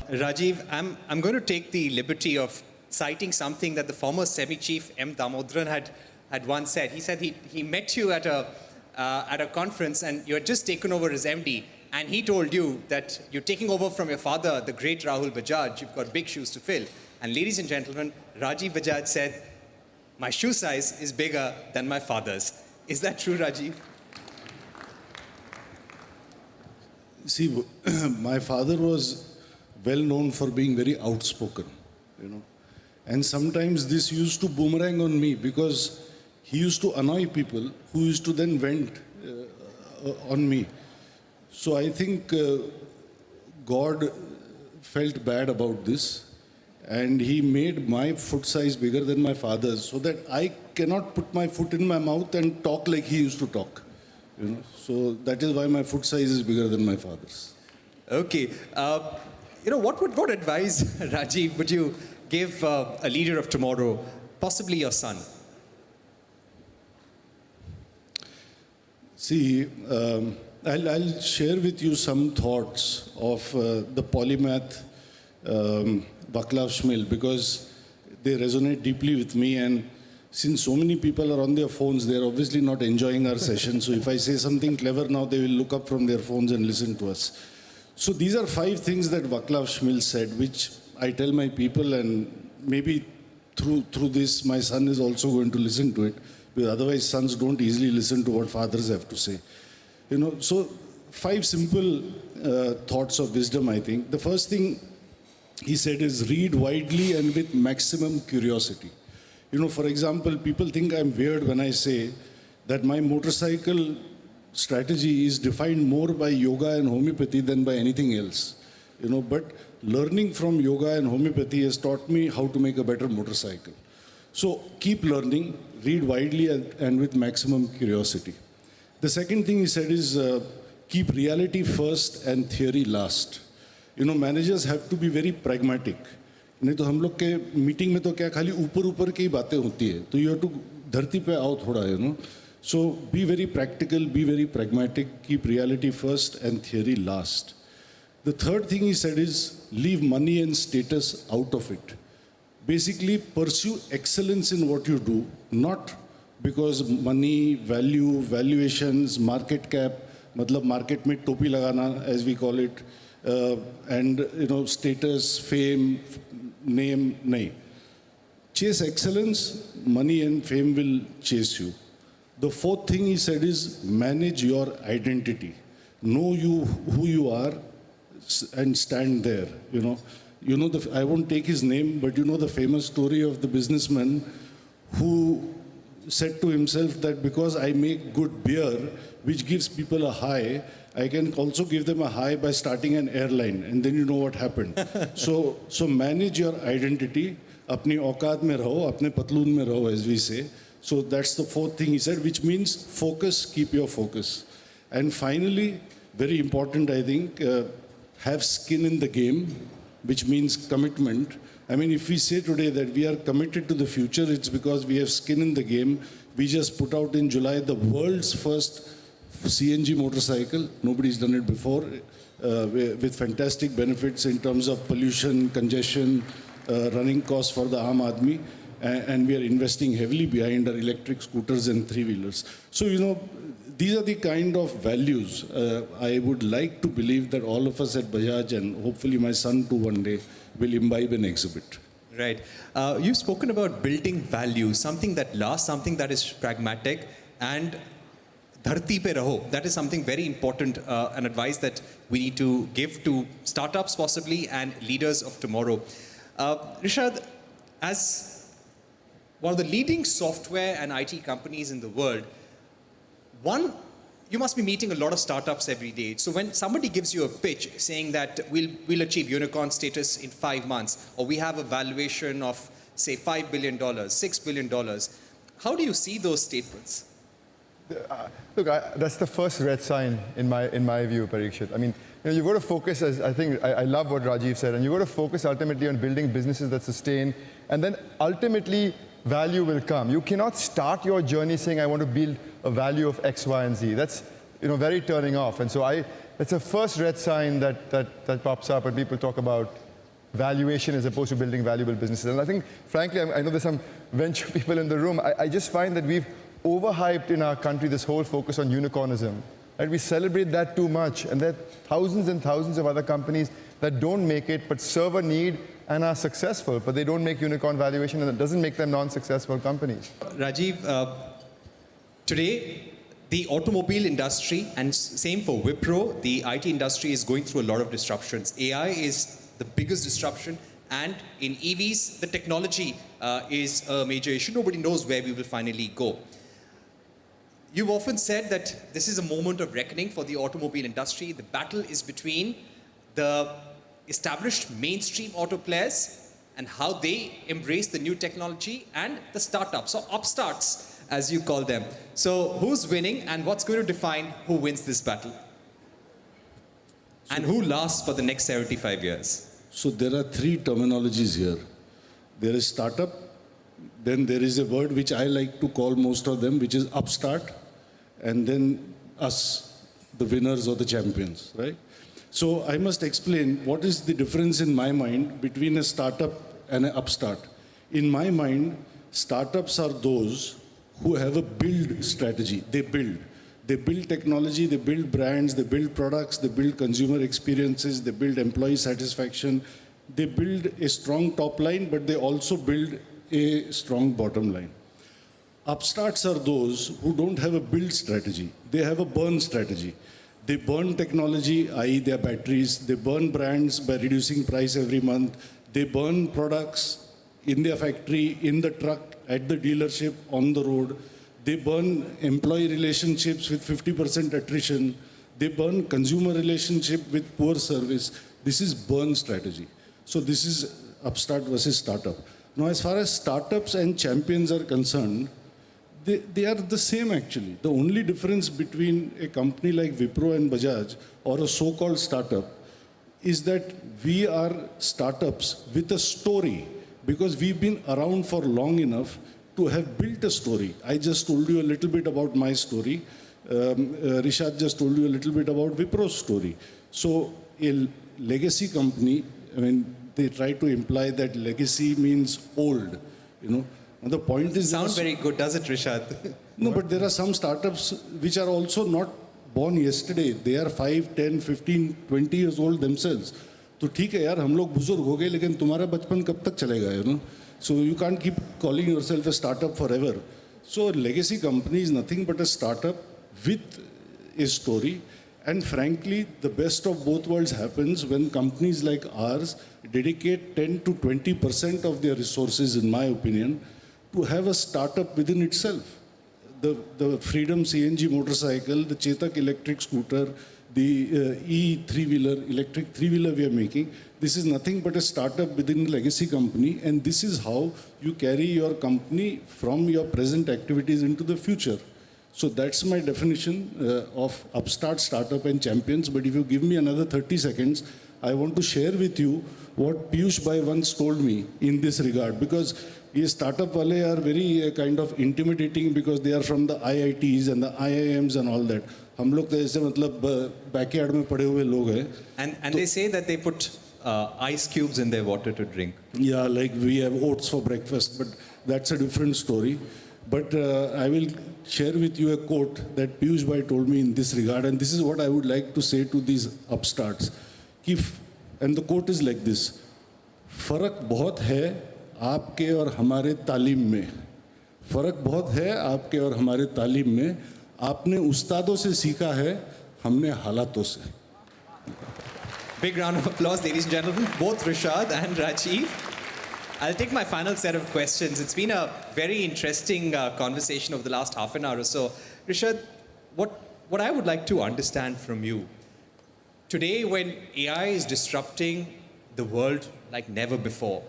Rajiv, I'm going to take the liberty of citing something that the former semi-chief M. Damodran had once said. He said he met you at a conference and you had just taken over as MD, and he told you that you're taking over from your father, the great Rahul Bajaj. You've got big shoes to fill. And ladies and gentlemen, Rajiv Bajaj said, my shoe size is bigger than my father's. Is that true, Rajiv? See, my father was well known for being very outspoken, And sometimes this used to boomerang on me because he used to annoy people who used to then vent on me. So I think God felt bad about this, and he made my foot size bigger than my father's so that I cannot put my foot in my mouth and talk like he used to talk. So that is why my foot size is bigger than my father's. Okay. What advice, Rajiv, would you give a leader of tomorrow, possibly your son? See, I'll share with you some thoughts of the polymath Vaclav Smil, because they resonate deeply with me, and since so many people are on their phones, they're obviously not enjoying our session. So if I say something clever now, they will look up from their phones and listen to us. So these are 5 things that Vaclav Smil said, which I tell my people, and maybe through this, my son is also going to listen to it, because otherwise sons don't easily listen to what fathers have to say. So 5 simple thoughts of wisdom, I think. The first thing he said is read widely and with maximum curiosity. For example, people think I'm weird when I say that my motorcycle strategy is defined more by yoga and homeopathy than by anything else. But learning from yoga and homeopathy has taught me how to make a better motorcycle. So keep learning, read widely and with maximum curiosity. The second thing he said is keep reality first and theory last. Managers have to be very pragmatic. नहीं तो हम लोग के meeting में तो क्या खाली ऊपर की बातें होती है, तो you have to धरती पे आओ थोड़ा, So be very practical, be very pragmatic, keep reality first and theory last. The third thing he said is leave money and status out of it. Basically pursue excellence in what you do, not because money, value, valuations, market cap, मतलब market में टोपी लगाना, as we call it, and status, fame, name, nahi. Chase excellence, money and fame will chase you. The fourth thing he said is manage your identity. Know who you are and stand there. I won't take his name, but the famous story of the businessman who said to himself that because I make good beer, which gives people a high, I can also give them a high by starting an airline, and then you know what happened. So manage your identity, apni औकात में रहो, अपने पतलून में रहो, as we say. So that's the fourth thing he said, which means focus, keep your focus. And finally, very important, I think, have skin in the game, which means commitment. I mean, if we say today that we are committed to the future, it's because we have skin in the game. We just put out in July the world's first CNG motorcycle. Nobody's done it before, with fantastic benefits in terms of pollution, congestion, running costs for the Aam Aadmi. And we are investing heavily behind our electric scooters and 3-wheelers. So, these are the kind of values I would like to believe that all of us at Bajaj, and hopefully my son too one day, will imbibe and exhibit. Right. You've spoken about building values, something that lasts, something that is pragmatic, and dharti pe raho. That is something very important, an advice that we need to give to startups possibly and leaders of tomorrow. Rishad, as one of the leading software and IT companies in the world, you must be meeting a lot of startups every day. So when somebody gives you a pitch saying that we'll achieve unicorn status in 5 months, or we have a valuation of, say, $5 billion, $6 billion, how do you see those statements? Look, that's the first red sign in my view, Parikshit. I mean, you've got to focus, as I love what Rajiv said, and you've got to focus ultimately on building businesses that sustain, and then ultimately value will come. You cannot start your journey saying, I want to build a value of X, Y, and Z. That's very turning off. And so that's a first red sign that pops up, and people talk about valuation as opposed to building valuable businesses. And I think, frankly, I know there's some venture people in the room. I just find that we've overhyped in our country this whole focus on unicornism. Right? We celebrate that too much, and there are thousands and thousands of other companies that don't make it but serve a need and are successful, but they don't make unicorn valuation, and it doesn't make them non-successful companies. Rajiv, today, the automobile industry, and same for Wipro, the IT industry is going through a lot of disruptions. AI is the biggest disruption, and in EVs, the technology is a major issue. Nobody knows where we will finally go. You've often said that this is a moment of reckoning for the automobile industry. The battle is between the established mainstream auto players and how they embrace the new technology, and the startups, or upstarts, as you call them. So who's winning, and what's going to define who wins this battle? And who lasts for the next 75 years? So there are three terminologies here. There is startup, then there is a word which I like to call most of them, which is upstart, and then us, the winners or the champions, right? So I must explain what is the difference in my mind between a startup and an upstart. In my mind, startups are those who have a build strategy. They build technology, they build brands, they build products, they build consumer experiences, they build employee satisfaction, they build a strong top line, but they also build a strong bottom line. Upstarts are those who don't have a build strategy. They have a burn strategy. They burn technology, i.e. their batteries. They burn brands by reducing price every month. They burn products in their factory, in the truck, at the dealership, on the road. They burn employee relationships with 50% attrition. They burn consumer relationship with poor service. This is burn strategy. So this is upstart versus startup. Now, as far as startups and champions are concerned, they are the same actually. The only difference between a company like Wipro and Bajaj or a so-called startup is that we are startups with a story, because we've been around for long enough to have built a story. I just told you a little bit about my story. Rishad just told you a little bit about Wipro's story. So a legacy company, I mean, they try to imply that legacy means old, you know. And the point is... Sounds very good, does it, Rishad? No, but there are some startups which are also not born yesterday. They are 5, 10, 15, 20 years old themselves. तो ठीक है यार, हम लोग बुजुर्ग हो गए, लेकिन तुम्हारा बचपन कब तक चलेगा, you know? So you can't keep calling yourself a startup forever. So a legacy company is nothing but a startup with a story. And frankly, the best of both worlds happens when companies like ours dedicate 10 to 20% of their resources, in my opinion, to have a startup within itself. The Freedom CNG motorcycle, the Chetak electric scooter, the e-three-wheeler, electric three-wheeler we are making, this is nothing but a startup within a legacy company, and this is how you carry your company from your present activities into the future. So that's my definition of upstart, startup and champions. But if you give me another 30 seconds, I want to share with you what Piyush Bhai once told me in this regard, because these startup wale are very kind of intimidating because they are from the IITs and the IIMs and all that. हम लोग तो ऐसे मतलब backyard में पड़े हुए लोग हैं. And they say that they put ice cubes in their water to drink. Yeah, like we have oats for breakfast, but that's a different story. But I will share with you a quote that Piyush Bhai told me in this regard, and this is what I would like to say to these upstarts. And the quote is like this: फर्क बहुत है आपके और हमारे तालीम में. फर्क बहुत है आपके और हमारे तालीम में. आपने उस्तादों से सीखा है, हमने हालातों से. Big round of applause, ladies and gentlemen, both Rishad and Rajiv. I'll take my final set of questions. It's been a very interesting conversation over the last half an hour or so. Rishad, what I would like to understand from you, today when AI is disrupting the world like never before,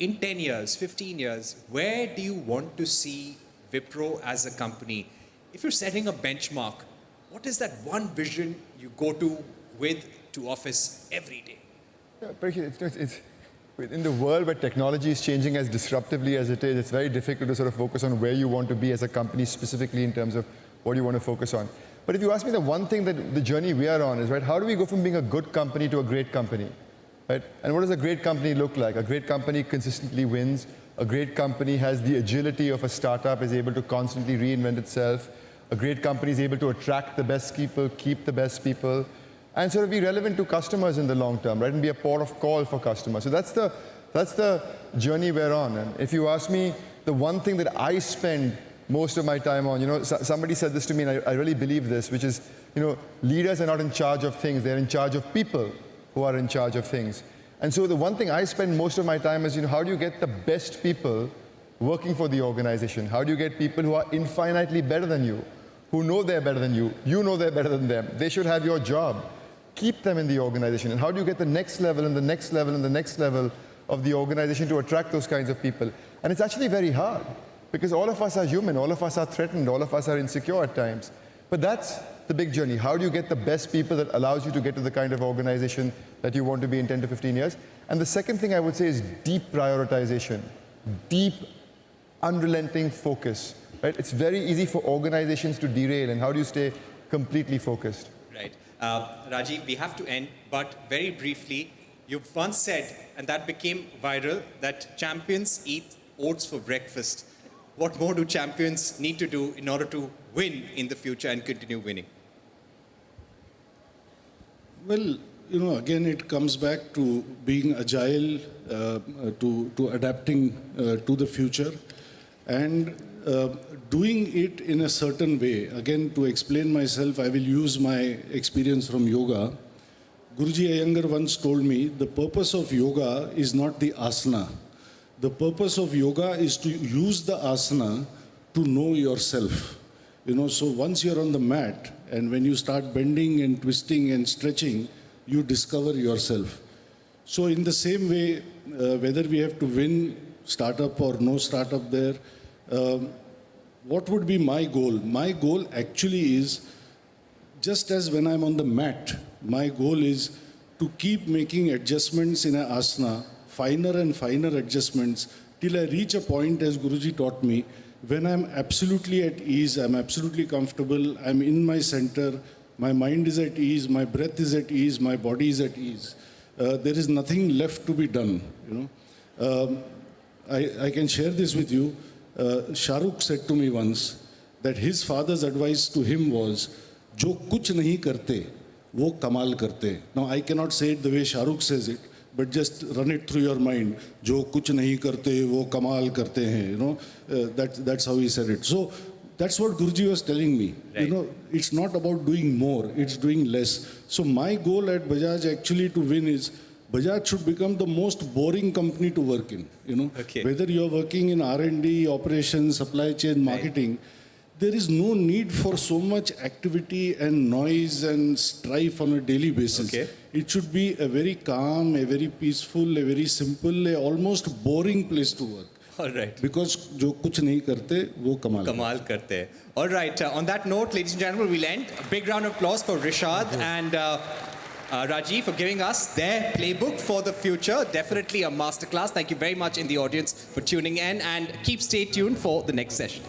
in 10 years, 15 years, where do you want to see Wipro as a company? If you're setting a benchmark, what is that one vision you go to office every day? Yeah, it's within the world where technology is changing as disruptively as it is, it's very difficult to sort of focus on where you want to be as a company specifically in terms of what you want to focus on. But if you ask me, the one thing that the journey we are on is, right, how do we go from being a good company to a great company? right? And what does a great company look like? A great company consistently wins. A great company has the agility of a startup, is able to constantly reinvent itself. A great company is able to attract the best people, keep the best people, and sort of be relevant to customers in the long term, right? And be a port of call for customers. So that's the journey we're on. And if you ask me, the one thing that I spend most of my time on, somebody said this to me, and I really believe this, which is, leaders are not in charge of things, they're in charge of people who are in charge of things. And so the one thing I spend most of my time is, how do you get the best people working for the organization? How do you get people who are infinitely better than you, who know they're better than you know they're better than them, they should have your job. Keep them in the organization. And how do you get the next level and the next level and the next level of the organization to attract those kinds of people? And it's actually very hard, because all of us are human, all of us are threatened, all of us are insecure at times. But that's the big journey. How do you get the best people that allows you to get to the kind of organization that you want to be in 10 to 15 years? And the second thing I would say is deep prioritization, deep, unrelenting focus. Right? It's very easy for organizations to derail, and how do you stay completely focused? Right. Rajiv, we have to end, but very briefly, you've once said, and that became viral, that champions eat oats for breakfast. What more do champions need to do in order to win in the future and continue winning? Well, again, it comes back to being agile, to adapting to the future, and doing it in a certain way. Again, to explain myself, I will use my experience from yoga. Guruji Iyengar once told me, the purpose of yoga is not the asana. The purpose of yoga is to use the asana to know yourself. So once you're on the mat, and when you start bending and twisting and stretching, you discover yourself. So in the same way, whether we have to win startup or no startup there, what would be my goal? My goal actually is, just as when I'm on the mat, my goal is to keep making adjustments in an asana, finer and finer adjustments, till I reach a point, as Guruji taught me, when I'm absolutely at ease, I'm absolutely comfortable, I'm in my center, my mind is at ease, my breath is at ease, my body is at ease. There is nothing left to be done. I can share this with you. Shah Rukh said to me once that his father's advice to him was, "Jo kuch nahi karte, wo kamal karte." Now I cannot say it the way Shah Rukh says it, but just run it through your mind. "Jo kuch nahi karte, wo kamal karte hain." That's how he said it. So that's what Guruji was telling me. Right. It's not about doing more; it's doing less. So my goal at Bajaj actually to win is, Bajaj should become the most boring company to work in. Okay. Whether you're working in R&D, operations, supply chain, marketing, there is no need for so much activity and noise and strife on a daily basis. Okay. It should be a very calm, a very peaceful, a very simple, a almost boring place to work. All right. Because जो कुछ नहीं करते वो कमाल Kamal karte hai. All right. On that note, ladies and gentlemen, we'll end. A big round of applause for Rishad and Rajiv for giving us their playbook for the future. Definitely a masterclass. Thank you very much in the audience for tuning in, and stay tuned for the next session.